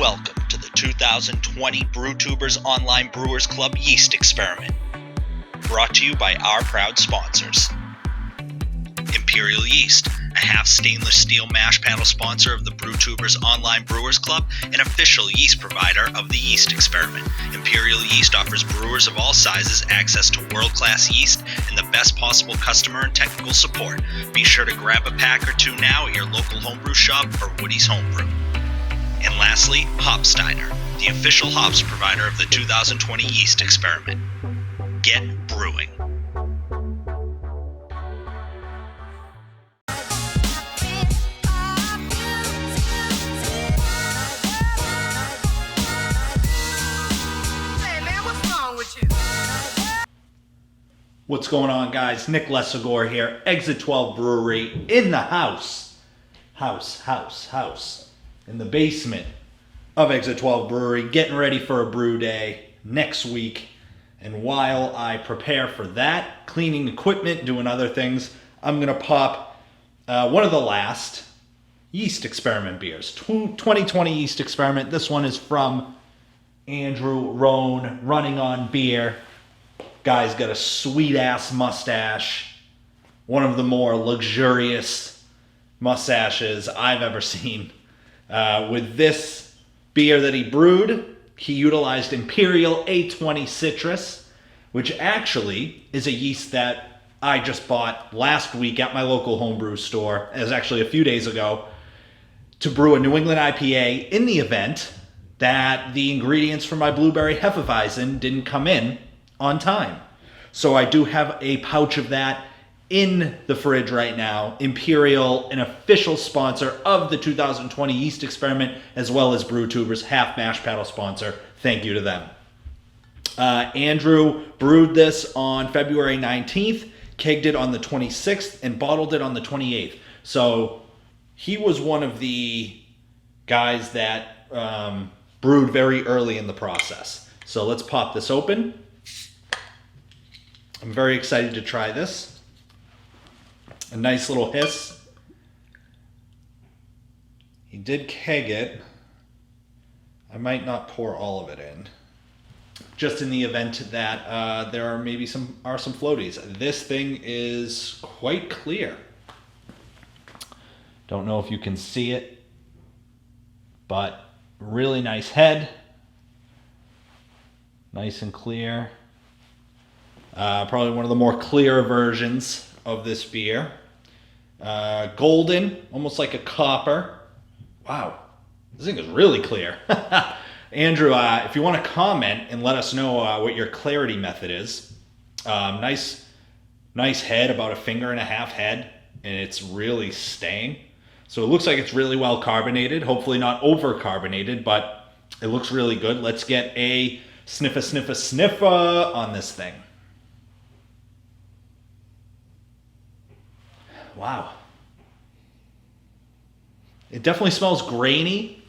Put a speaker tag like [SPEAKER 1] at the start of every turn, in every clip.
[SPEAKER 1] Welcome to the 2020 BrewTubers Online Brewers Club Yeast Experiment. Brought to you by our proud sponsors. Imperial Yeast, a half stainless steel mash paddle sponsor of the BrewTubers Online Brewers Club, an official yeast provider of the Yeast Experiment. Imperial Yeast offers brewers of all sizes access to world-class yeast and the best possible customer and technical support. Be sure to grab a pack or two now at your local homebrew shop or Woody's Homebrew. And lastly, Hopsteiner, the official hops provider of the 2020 Yeast Experiment. Get brewing.
[SPEAKER 2] What's going on, guys? Nick Lesagore here, Exit 12 Brewery in the house. In the basement of Exit 12 Brewery, getting ready for a brew day next week. And while I prepare for that, cleaning equipment, doing other things, I'm going to pop one of the last Yeast Experiment beers. 2020 Yeast Experiment. This one is from Andrew Rohne, Running on Beer. Guy's got a sweet-ass mustache. One of the more luxurious mustaches I've ever seen. With this beer that he brewed, he utilized Imperial A20 Citrus, which actually is a yeast that I just bought last week at my local homebrew store. It was actually a few days ago, to brew a New England IPA in the event that the ingredients for my blueberry Hefeweizen didn't come in on time. So I do have a pouch of that in the fridge right now. Imperial, an official sponsor of the 2020 Yeast Experiment, as well as BrewTubers, half mash paddle sponsor. Thank you to them. Andrew brewed this on February 19th, kegged it on the 26th, and bottled it on the 28th. So he was one of the guys that brewed very early in the process. So let's pop this open. I'm very excited to try this. A nice little hiss. He did keg it. I might not pour all of it in, just in the event that there are maybe some floaties. This thing is quite clear. Don't know if you can see it, but really nice head. Nice and clear. Probably one of the more clear versions of this beer. Golden, almost like a copper. Wow, this thing is really clear. Andrew, if you want to comment and let us know what your clarity method is. Nice head, about a finger and a half head, and it's really staying. So it looks like it's really well carbonated, hopefully not over carbonated, but it looks really good. Let's get a sniffa on this thing. Wow. It definitely smells grainy.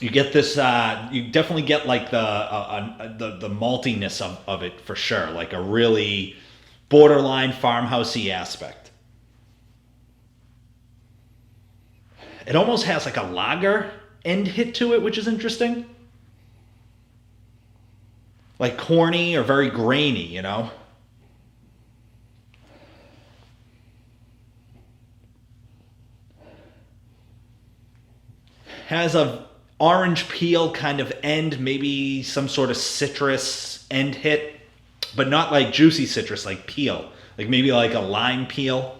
[SPEAKER 2] You get this, you definitely get like the maltiness of it for sure. Like a really borderline farmhousey aspect. It almost has like a lager end hit to it, which is interesting. Like corny or very grainy, you know? Has a orange peel kind of end, maybe some sort of citrus end hit, but not like juicy citrus, like peel. Like maybe like a lime peel.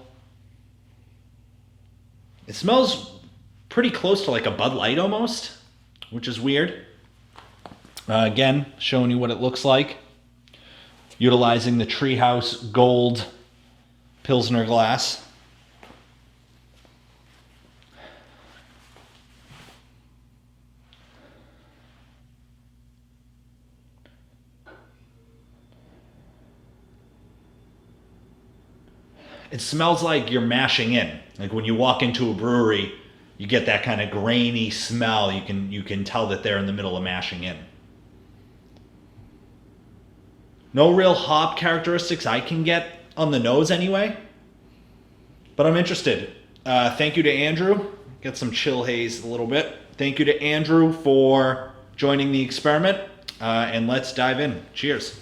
[SPEAKER 2] It smells pretty close to like a Bud Light almost, which is weird. Again, showing you what it looks like. Utilizing the Treehouse Gold Pilsner glass. It smells like you're mashing in. Like when you walk into a brewery, you get that kind of grainy smell. You can tell that they're in the middle of mashing in. No real hop characteristics I can get on the nose anyway, but I'm interested. Thank you to Andrew. Get some chill haze a little bit. Thank you to Andrew for joining the experiment. And let's dive in. Cheers.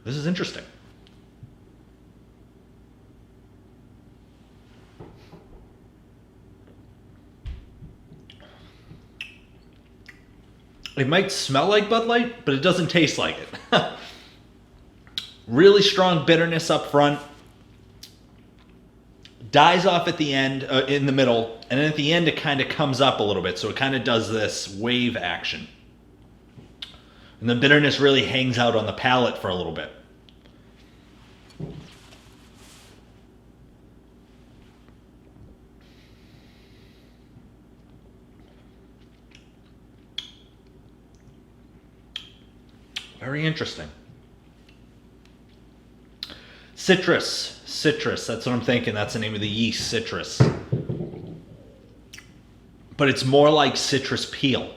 [SPEAKER 2] This is interesting. It might smell like Bud Light, but it doesn't taste like it. Really strong bitterness up front. Dies off at the end, in the middle, and then at the end it kind of comes up a little bit. So it kind of does this wave action. And the bitterness really hangs out on the palate for a little bit. Very interesting. Citrus. Citrus, that's what I'm thinking. That's the name of the yeast, citrus. But it's more like citrus peel.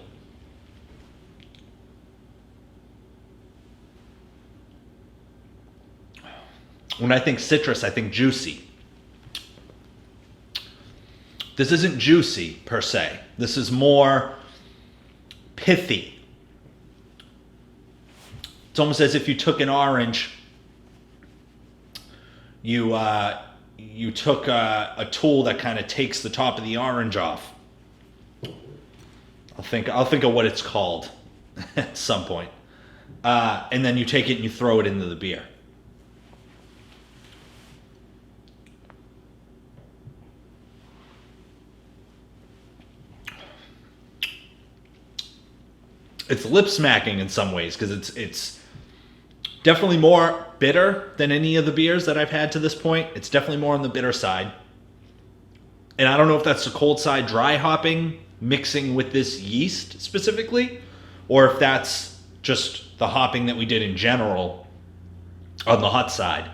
[SPEAKER 2] When I think citrus, I think juicy. This isn't juicy per se. This is more pithy. It's almost as if you took an orange, you took a tool that kind of takes the top of the orange off. I'll think of what it's called at some point. And then you take it and you throw it into the beer. It's lip smacking in some ways because it's definitely more bitter than any of the beers that I've had to this point. It's definitely more on the bitter side. And I don't know if that's the cold side dry hopping mixing with this yeast specifically, or if that's just the hopping that we did in general on the hot side.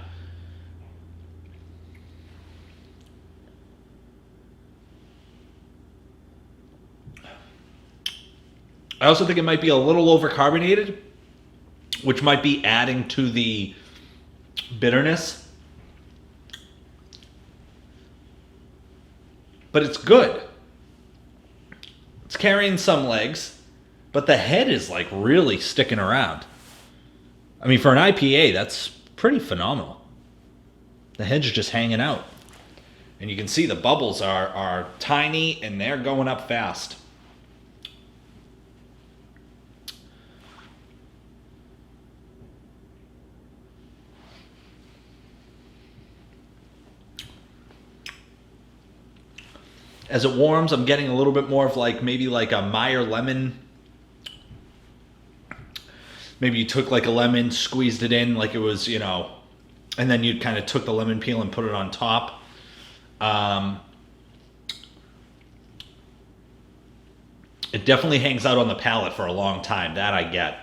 [SPEAKER 2] I also think it might be a little overcarbonated, which might be adding to the bitterness. But it's good. It's carrying some legs, but the head is like really sticking around. I mean, for an IPA, that's pretty phenomenal. The head's just hanging out. And you can see the bubbles are tiny and they're going up fast. As it warms, I'm getting a little bit more of like maybe like a Meyer lemon. Maybe you took like a lemon, squeezed it in like it was, and then you kind of took the lemon peel and put it on top. It definitely hangs out on the palate for a long time. That I get.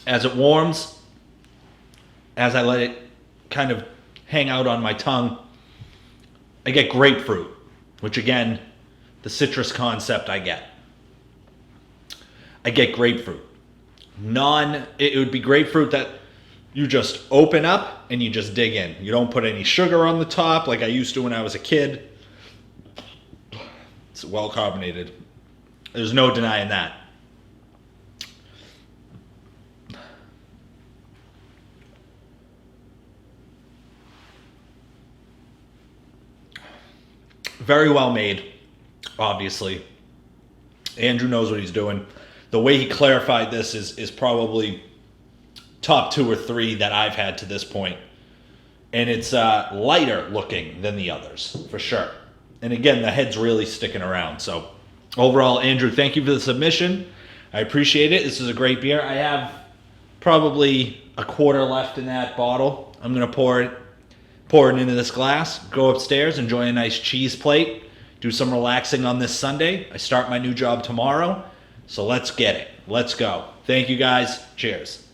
[SPEAKER 2] As it warms, as I let it kind of hang out on my tongue, I get grapefruit, which again, the citrus concept I get. I get grapefruit. It would be grapefruit that you just open up and you just dig in. You don't put any sugar on the top like I used to when I was a kid. It's well carbonated. There's no denying that. Very well made, obviously. Andrew knows what he's doing. The way he clarified this is probably top 2 or 3 that I've had to this point. And it's lighter looking than the others, for sure. And again, the head's really sticking around. So overall, Andrew, thank you for the submission. I appreciate it. This is a great beer. I have probably a quarter left in that bottle. I'm going to pour it into this glass, go upstairs, enjoy a nice cheese plate, do some relaxing on this Sunday. I start my new job tomorrow, so let's get it. Let's go. Thank you guys. Cheers.